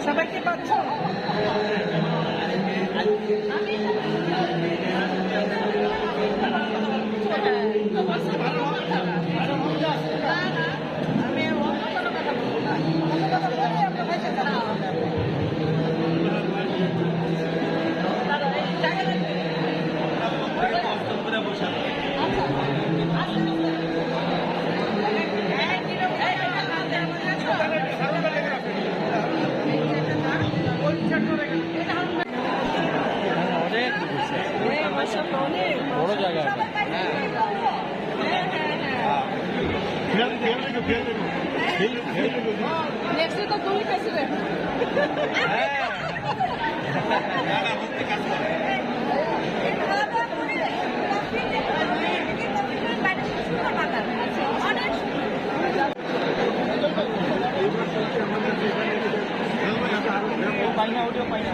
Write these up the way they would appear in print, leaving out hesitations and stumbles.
সবাইকে পাচ্ছ? বড় জায়গা নেক্সট তো তুমি খেয়েছিলে পাইনা ওটিও পাইনা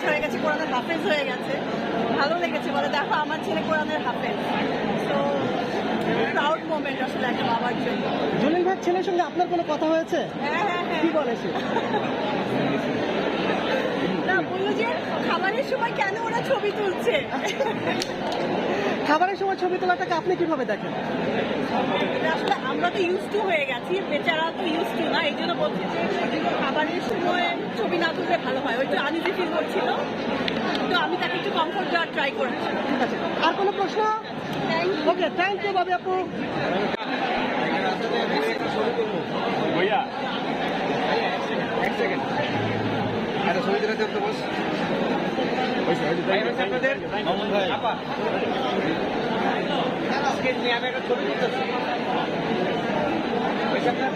হয়ে গেছে, কোরআনের হাফেজ হয়ে গেছে। ভালো লেগেছে, বলে দেখো আমার ছেলে কোরআনের হাফেজ। তো প্রাউড মোমেন্ট আসলে একটা বাবার জন্য। জলিল ভাইয়ের ছেলের সঙ্গে আপনার কোনো কথা হয়েছে? হ্যাঁ হ্যাঁ হ্যাঁ। কি বলেছে? না, বললো যে খাবারের সময় কেন ওরা ছবি তুলছে। খাবারের সময় ছবি তোলাটাকে আপনি কিভাবে দেখেন? আসলে আমরা তো ইউজ টু হয়ে গেছি, বেচারা তো ইউজ টু না, এই জন্য বলছি যে খাবারের সময় ছবি না তুললে ভালো হয়। ওই তো আনইজি ফিল করছিল, তো আমি তাকে একটু কমফোর্ট দেওয়ার ট্রাই করেছি। ঠিক আছে, আর কোনো প্রশ্ন? ওকে, থ্যাংক ইউ বাবু আপু। ভাইয়া এক সেকেন্ড একটা ছবি দিলে তো বস মামুন ভাই আপা আজকে নিয়ে আমি একটা ছবি দিতেছি এই দেখেন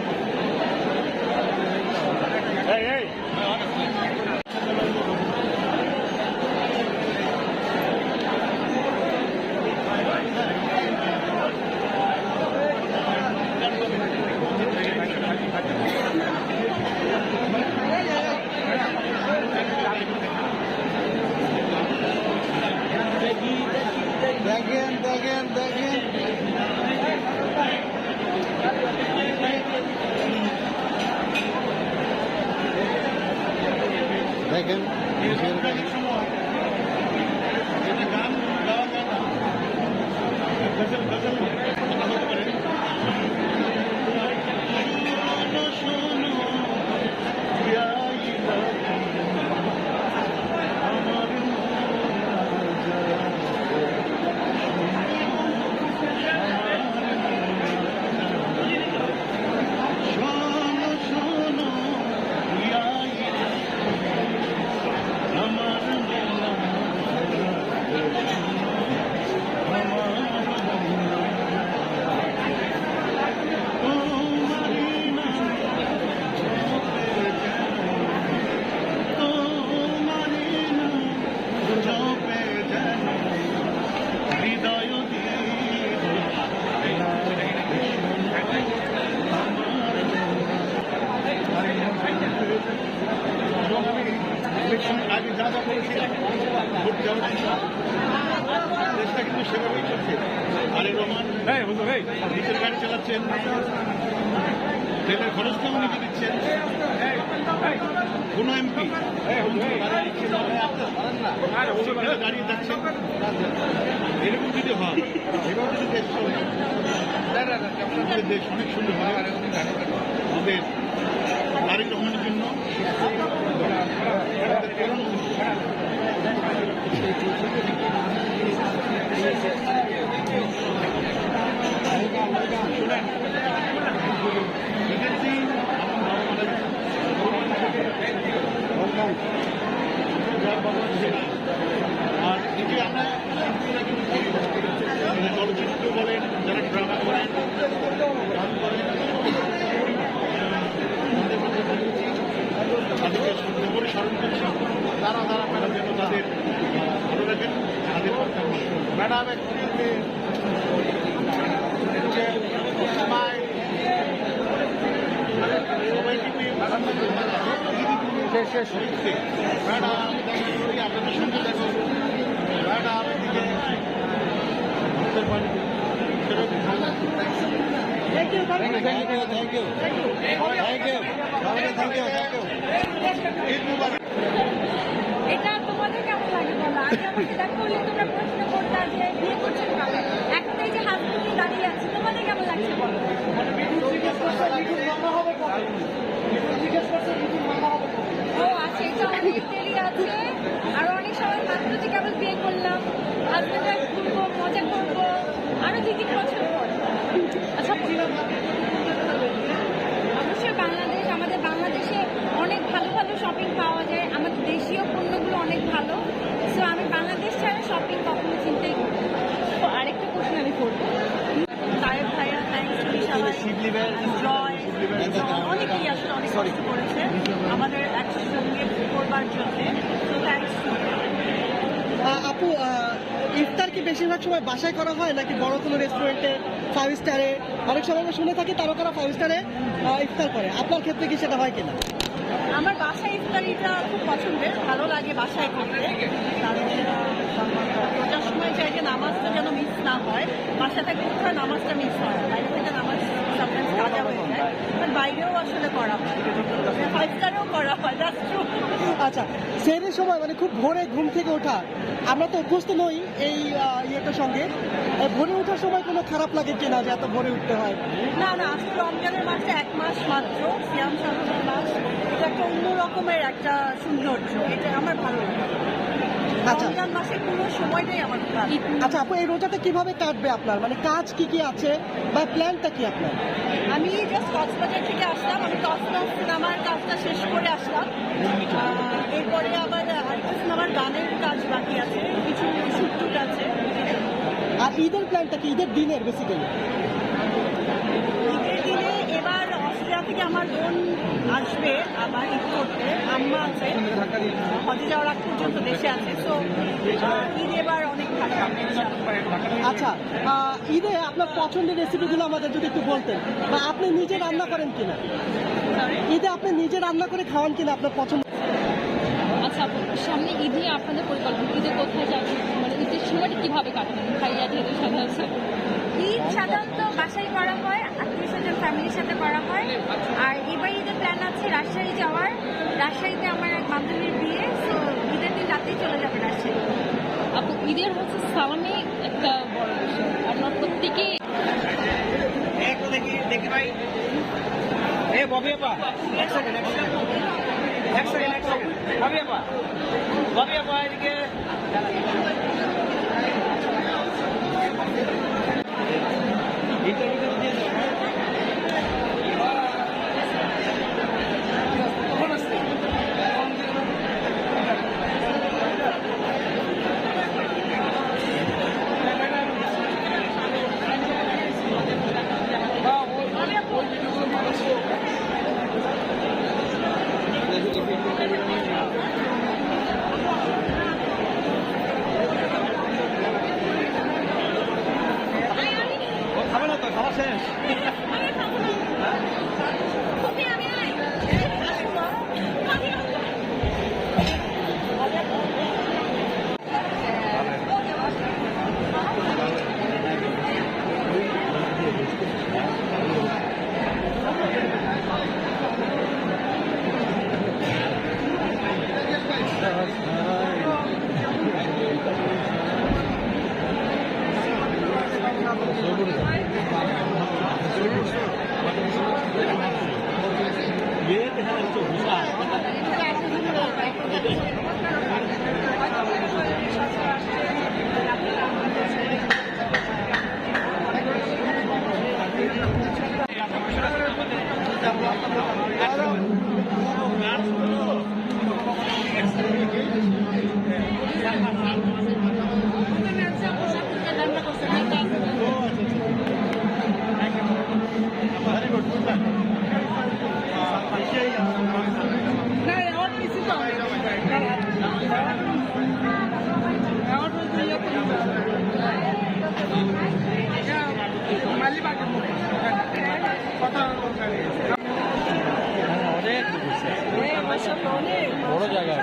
আগে যা যা বলেছিলাম ভোট দেওয়া চেষ্টা কিন্তু সেভাবেই চলছে। আরে রহমান নিজের গাড়ি চালাচ্ছেন, ট্রেনের খরচটাও নিজে দিচ্ছেন, কোন এমপি দাঁড়িয়ে থাকছেন। এরকম যদি হয়, এবার যদি দেশ চলে, আমাদের দেশ অনেক সুন্দর হয়। আমাদের তারেক রহমানের জন্য আর এই যে আমরা চলচ্চিত্র বলেন, যারা ড্রামা করেন, গান করেন, তাদেরকে সুন্দর করে স্মরণ করছি। তারা যেন তাদের ভালো রাখেন, তাদের have experienced smile. সবাইকে নিয়ে শেষ ম্যাডাম আপনাদের সঙ্গে দেখো ম্যাডাম এদিকে Thank you. ঈদ মুবারক। এটা তোমাদের কেমন লাগে বলো? আগে আমাকে দেখা করলে তোমরা প্রশ্ন করতা যে বিয়ে করছেন কবে? এখন এই যে হাজবেন্ডে দাঁড়িয়ে আছে, তোমাদের কেমন লাগছে বলো? ও আচ্ছা, এটা অনেক দেরি আছে। আরো অনেক সময় মাত্র যে কেবল বিয়ে করলাম, হাজবেন্ড ওয়াইফ ঘুরবো, মজা করবো, আরো 2-3 বছর পর। আচ্ছা, অবশ্যই বাংলাদেশ, আমাদের বাংলাদেশে অনেক ভালো ভালো শপিং পাওয়া যায়, আমাদের দেশীয় পণ্যগুলো অনেক ভালো। সো আমি বাংলাদেশ ছাড়া শপিং কখনো চিন্তাই করি না। তো আরেকটা প্রশ্ন আমি করবো, সাহেব ভাইয়া থ্যাংকস টু সবাই জয় অনেকেই আসলে অনেক কষ্ট করেছে আমাদের একসঙ্গে করবার জন্য। তো থ্যাংকস টু আপু, ইফতার কি বেশিরভাগ সময় বাসায় করা হয় নাকি বড় কোনো রেস্টুরেন্টে, 5 স্টারে? অনেক সময় আমরা শুনে থাকি তারকারা 5 স্টারে ইফতার করে, আপনার ক্ষেত্রে কি সেটা হয় কিনা? আমার বাসায় ইফতারিটা খুব পছন্দের, ভালো লাগে বাসায় করতে। কারণ রোজার সময় চাই যে নামাজটা যেন মিস না হয়, বাসা থেকে উঠে নামাজটা মিস হয়, বাইরে থেকে নামাজ সামটাইমস কাজা হয়ে যায়, বাট বাইরেও আসলে করা হয়, 5 স্টারেও করা হয়, দ্যাটস ট্রু। আচ্ছা, সেহের সময় মানে খুব ভোরে ঘুম থেকে ওঠা, আমরা তো অভ্যস্ত নই এই ইয়েটার সঙ্গে। ভোরে ওঠার সময় কোনো খারাপ লাগে কিনা যে এত ভোরে উঠতে হয়? না আসলে রমজানের মাসে 1 মাস মাত্র, সিয়াম সাধনের মাস, এটা একটা অন্য রকমের একটা সৌন্দর্য, এটা আমার ভালো লাগে। আচ্ছা। রমজান মাসে পুরো সময়টাই আমার ভালো লাগে। আচ্ছা আপু, এই রোজাটা কিভাবে কাটবে আপনার, মানে কাজ কি আছে বা প্ল্যানটা কি আপনার? আমি জাস্ট কক্সবাজার থেকে আসলাম, আমি টসটস সিনেমার কাজটা শেষ করে আসলাম। এরপরে আবার আরেকটা সিনেমার গানের কাজ বাকি আছে, কিছু শুট আছে। আর ঈদের প্ল্যানটা কি, ঈদের দিনের বেসিক্যালি? ঈদের দিনে এবার অস্ট্রেলিয়া থেকে আমার বোন আসবে আবার ঈদ করতে, আম্মা আছে, হজে যাওয়ার আগ পর্যন্ত দেশে আছে। সো ঈদ এবার অনেক ভালো হবে। আচ্ছা, ঈদে আপনার পছন্দের রেসিপিগুলো আমাদের যদি একটু বলতেন, বা আপনি নিজে রান্না করেন কিনা? ঈদে আপনি নিজে রান্না করে খাওয়ান কিনা আপনার পছন্দ? আচ্ছা, সামনে ঈদে আপনাদের পরিকল্পনা, ঈদে কোথায় যাবেন, মানে ঈদের সময়টা কিভাবে কাটাবেন? ভাইয়া যেহেতু সাথে আছে। ঈদ সাধারণত বাসায় করা হয়, আত্মীয়-স্বজন ফ্যামিলির সাথে করা হয়। আর এবার ঈদের প্ল্যান আছে রাজশাহী যাওয়ার, রাজশাহীতে আমার এক বান্ধবীর বিয়ে, সো ঈদের দিন রাতেই চলে যাবে রাজশাহী। আপু, ঈদের হচ্ছে সালামি একটা বড় বিষয়, আমরা প্রত্যেকে দেখি ভাই, এ ববি আপা, এক সেকেন্ড, ববি আপা এদিকে। খাবে না তো, খাওয়া শেষ। না, আমার পিসি তো বড় জায়গা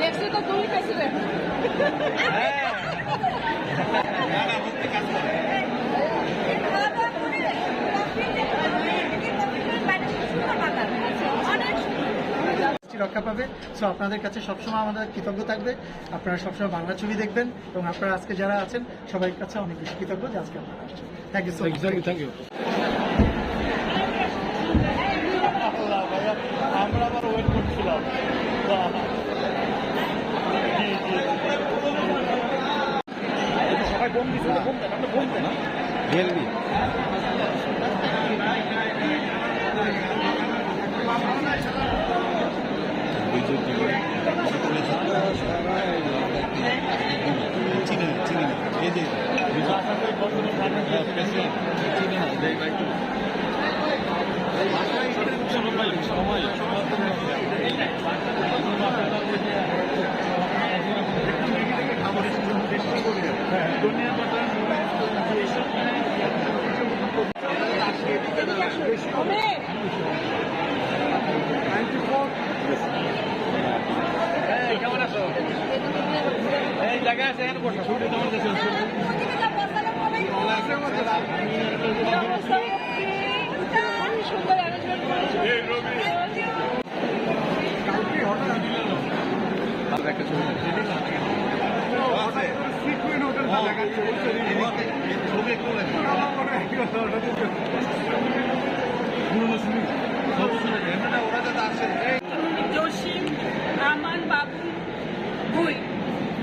নেক্সট তো তুমি প্রেসিডেন্ট রক্ষা পাবে। সো আপনাদের কাছে সবসময় আমাদের কৃতজ্ঞ থাকবে, আপনারা সবসময় বাংলা ছবি দেখবেন এবং আপনারা আজকে যারা আছেন সবাই কাছে অনেক বেশি কৃতজ্ঞ যে আজকে আপনারা আসছেন। Thank you so much. Thank you. আমরা আবার ওয়েট করছিলাম। সবাই বোম দিচ্ছে, বোম দেন, আমরা বোম দেন। হেলদি চিনি চিনি এই যে কেমন আছো? এই জায়গায় আছে এখানে বসো। তোমার কাছে সুন্দর অ্যারেঞ্জমেন্ট করেছো। একটা ছবি জসিম, আমান, বাবু, ভুই,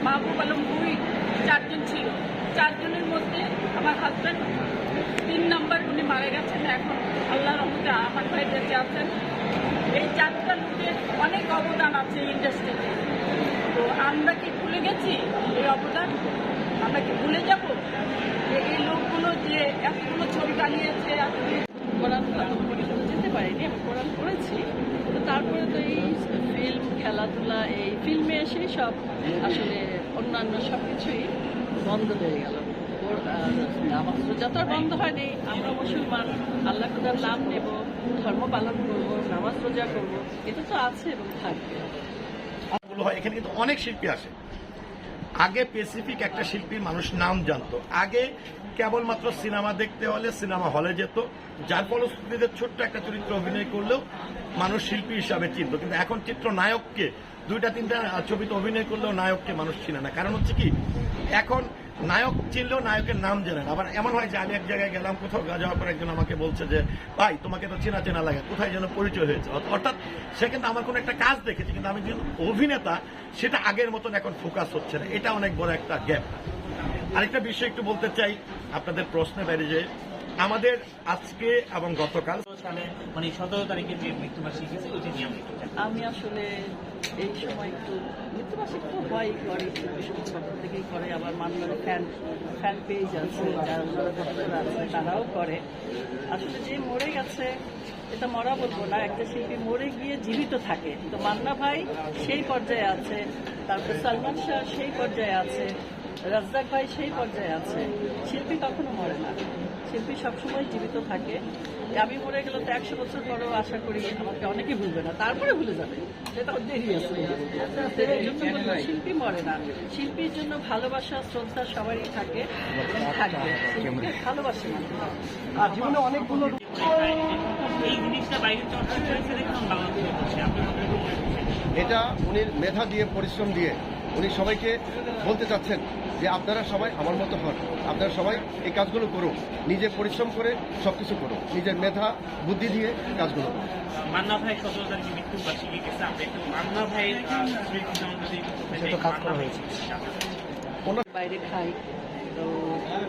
মাহবুব আলম ভুই, 4 জন ছিল। 4 জনের মধ্যে আমার হাজব্যান্ড 3 নম্বর, উনি মারা গেছেন। এখন আল্লাহর রহমতে আমার ভাই বেঁচে আছেন। এই 4টা লোকের অনেক অবদান আছে ইন্ডাস্ট্রিতে। তো আমরা কি ভুলে গেছি এই অবদান? আমরা কি ভুলে যাব এই লোকগুলো যে এতগুলো ছবি বানিয়েছে? কোরআন খতম পরিষদে যেতে পারিনি, আমি কোরআন পড়েছি, তো তারপরে তো এই ফিল্ম, খেলাধুলা, এই ফিল্মে এসেই সব আসলে অন্যান্য সব কিছুই বন্ধ হয়ে গেল। নামাজ রোজা তো আর বন্ধ হয়নি। আমরা মুসলমান, আল্লাহ খুদার নাম নেব, ধর্ম পালন করব, নামাজ রোজা করব, এটা তো আছে এবং থাকবে। হয় এখানে কিন্তু অনেক শিল্পী আসে। আগে স্পেসিফিক একটা শিল্পীর মানুষ নাম জানতো। আগে কেবলমাত্র সিনেমা দেখতে হলে সিনেমা হলে যেত, যার ফলশ্রুতিতে ছোট্ট একটা চরিত্র অভিনয় করলেও মানুষ শিল্পী হিসাবে চিনত। কিন্তু এখন চিত্রনায়ককে 2-3টা ছবিতে অভিনয় করলেও নায়ককে মানুষ চিনে না। কারণ হচ্ছে কি, এখন নায়ক চিনলেও নায়কের নাম জানে না। আবার এমন হয় যে আমি এক জায়গায় গেলাম, কোথাও যাওয়ার পর একজন আমাকে বলছে যে ভাই তোমাকে তো চেনা চেনা লাগে, কোথায় যেন পরিচয় হয়েছে। অর্থাৎ সে কিন্তু আমার কোনো একটা কাজ দেখেছে, কিন্তু আমি যেহেতু অভিনেতা সেটা আগের মতন এখন ফোকাস হচ্ছে না। এটা অনেক বড় একটা গ্যাপ। আরেকটা বিষয় একটু বলতে চাই আপনাদের প্রশ্নে বাইরে, যে আমাদের আজকে এবং গতকাল মানে 17 তারিখে যে মৃত্যুবার্ষিকী গেছে ওইটা নিয়ে আমি আসলে এই সময় একটু মৃত্যুবার্ষিকী তো হয়, করে ছোট থেকেই করে। আবার মান্নার ফ্যান পেজ আছে, যারা ভক্তরা আছে তারাও করে। আসলে যে মরে গেছে, এটা মরা বলবো না, একটা শিল্পী মরে গিয়ে জীবিত থাকে। তো মান্না ভাই সেই পর্যায়ে আছে, তারপর সালমান শাহ সেই পর্যায়ে আছে, রাজ্জাক ভাই সেই পর্যায়ে আছে। শিল্পী কখনো মরে না, শিল্পী সবসময় জীবিত থাকে। আমি মরে গেলে তো 100 বছর পরেও আশা করি আমাকে অনেকে ভুলবে না, তারপরে ভুলে যাবে, সেটা দেরি আছে। এই জন্য বলবো, শিল্পী মরে না। শিল্পীর জন্য ভালোবাসা, শ্রদ্ধা সবারই থাকে এবং থাকবে। শিল্পীকে ভালোবাসে মানুষ। আর জীবনে অনেকগুলো এই জিনিসটা বাইরে চর্চা করেছে দেখলাম বাংলাদেশে বসে। আপনি এটা উনি মেধা দিয়ে, পরিশ্রম দিয়ে উনি সবাইকে বলতে চাচ্ছেন যে আপনারা সবাই আমার মতো হন, আপনারা সবাই এই কাজগুলো করুন, নিজে পরিশ্রম করে সবকিছু করুন, নিজের মেধা বুদ্ধি দিয়ে কাজগুলো করুন। মান্না ভাই 17 তারিখে মৃত্যুবার্ষিকী গেছে, আমরা একটু মান্না ভাইয়ের স্মৃতি সম্বন্ধে কাজ করা হয়েছে। বাইরে খাই, তো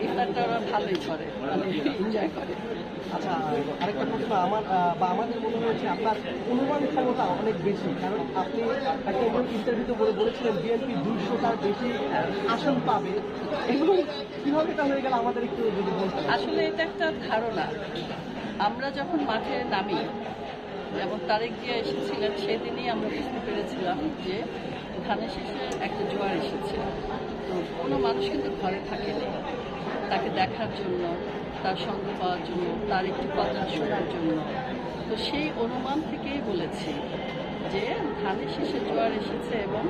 ইফতারটা ওরা ভালোই করে, মানে এনজয় করে। আচ্ছা, আরেকটা প্রশ্ন আমাদের মনে হয়েছে আপনার অনুমান ক্ষমতা অনেক বেশি, কারণ আপনি একটা ইন্টারভিউতে বলেছিলেন বিএনপি 200টার বেশি আসন পাবে, এবং কিভাবে এটা হয়ে গেল আমাদের একটু যদি বলতেন। আসলে এটা একটা ধারণা। আমরা যখন মাঠে নামি, যেমন তারেক জিয়া এসেছিলেন, সেদিনই আমরা বুঝতে পেরেছিলাম যে ধানের শেষে একটা জোয়ার এসেছে। তো কোনো মানুষ কিন্তু ঘরে থাকেনি, তাকে দেখার জন্য, তার সঙ্গ পাওয়ার জন্য, তার একটু কথা শোনার জন্য। তো সেই অনুমান থেকেই বলেছি যে ধানের শীষে জোয়ার এসেছে এবং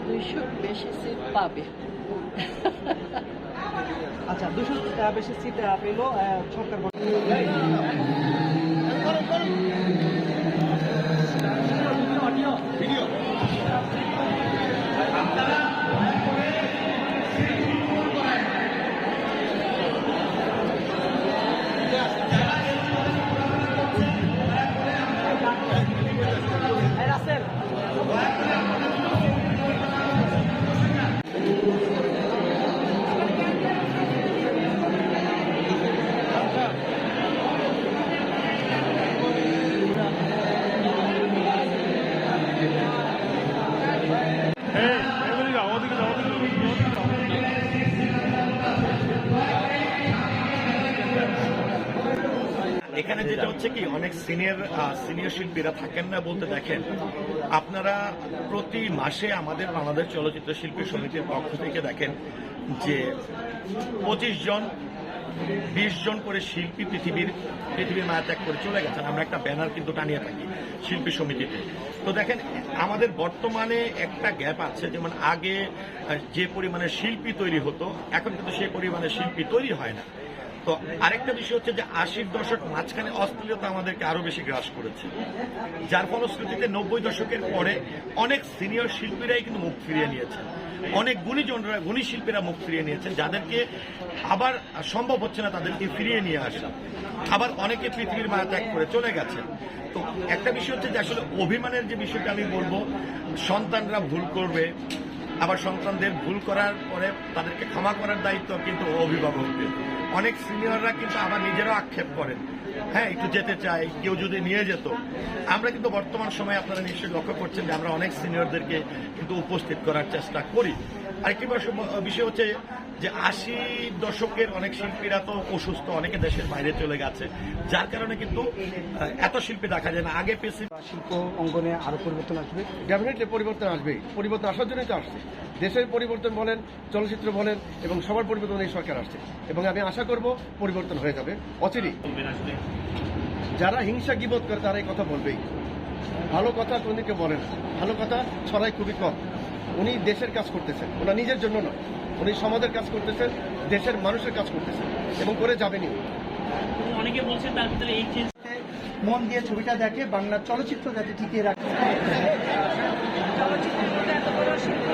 200-র বেশি সিট পাবে। আচ্ছা, 200 বেশি সিট পেল সরকার। এখানে যেটা হচ্ছে কি, অনেক সিনিয়র শিল্পীরা থাকেন না বলতে, দেখেন আপনারা প্রতি মাসে আমাদের বাংলাদেশ চলচ্চিত্র শিল্পী সমিতির পক্ষ থেকে দেখেন যে 25 জন 20 জন করে শিল্পী পৃথিবীর মায়া ত্যাগ করে চলে গেছেন। আমরা একটা ব্যানার কিন্তু টানিয়ে থাকি শিল্পী সমিতিতে। তো দেখেন আমাদের বর্তমানে একটা গ্যাপ আছে, যেমন আগে যে পরিমাণে শিল্পী তৈরি হতো এখন কিন্তু সেই পরিমাণে শিল্পী তৈরি হয় না। তো আরেকটা বিষয় হচ্ছে যে 80-র দশক মাঝখানে অশ্লীলতা আমাদেরকে আরো বেশি গ্রাস করেছে, যার ফলশ্রুতিতে 90 দশকের পরে অনেক সিনিয়র শিল্পীরাই কিন্তু মুখ ফিরিয়ে নিয়েছেন, অনেক গুণী শিল্পীরা মুখ ফিরিয়ে নিয়েছেন, যাদেরকে আবার সম্ভব হচ্ছে না তাদেরকে ফিরিয়ে নিয়ে আসা। আবার অনেকে পৃথিবীর মায়া ত্যাগ করে চলে গেছেন। তো একটা বিষয় হচ্ছে যে আসলে অভিমানের যে বিষয়টা আমি বলবো, সন্তানরা ভুল করবে, আবার সন্তানদের ভুল করার পরে তাদেরকে ক্ষমা করার দায়িত্ব কিন্তু অভিভাবকদের। অনেক সিনিয়ররা কিন্তু আবার নিজেরাও আক্ষেপ করেন, হ্যাঁ একটু যেতে চাই, কেউ যদি নিয়ে যেত। আমরা কিন্তু বর্তমান সময়ে আপনারা নিশ্চয়ই লক্ষ্য করছেন যে আমরা অনেক সিনিয়রদেরকে কিন্তু উপস্থিত করার চেষ্টা করি। আরেকটি বিষয় হচ্ছে যে 80 দশকের অনেক শিল্পীরা তো অসুস্থ, অনেকে দেশের বাইরে চলে গেছে, যার কারণে কিন্তু এত শিল্পী দেখা যায় না। আগে শিল্প অঙ্গনে আরো পরিবর্তন আসবে, ডেফিনেটলি পরিবর্তন আসবেই। পরিবর্তন আসার জন্যই তো আসছে। দেশের পরিবর্তন বলেন, চলচ্চিত্র বলেন, এবং সবার পরিবর্তন এই সরকার আসছে, এবং আমি আশা করব পরিবর্তন হয়ে যাবে অচিরেই। যারা হিংসা গীবত করে তারা এই কথা বলবেই, ভালো কথা কোনদিকে বলে না, ভালো কথা ছড়াই খুবই কম। উনি দেশের কাজ করতেছেন, ওনার নিজের জন্য নয়, উনি সমাজের কাজ করতেছেন, দেশের মানুষের কাজ করতেছেন, এবং করে যাবেনই। অনেকে বলছেন তার ভিতরে এই চেঞ্জ মন দিয়ে ছবিটা দেখে বাংলা চলচ্চিত্র যাতে টিকিয়ে রাখে। চলচ্চিত্রের এত বড় শিল্পী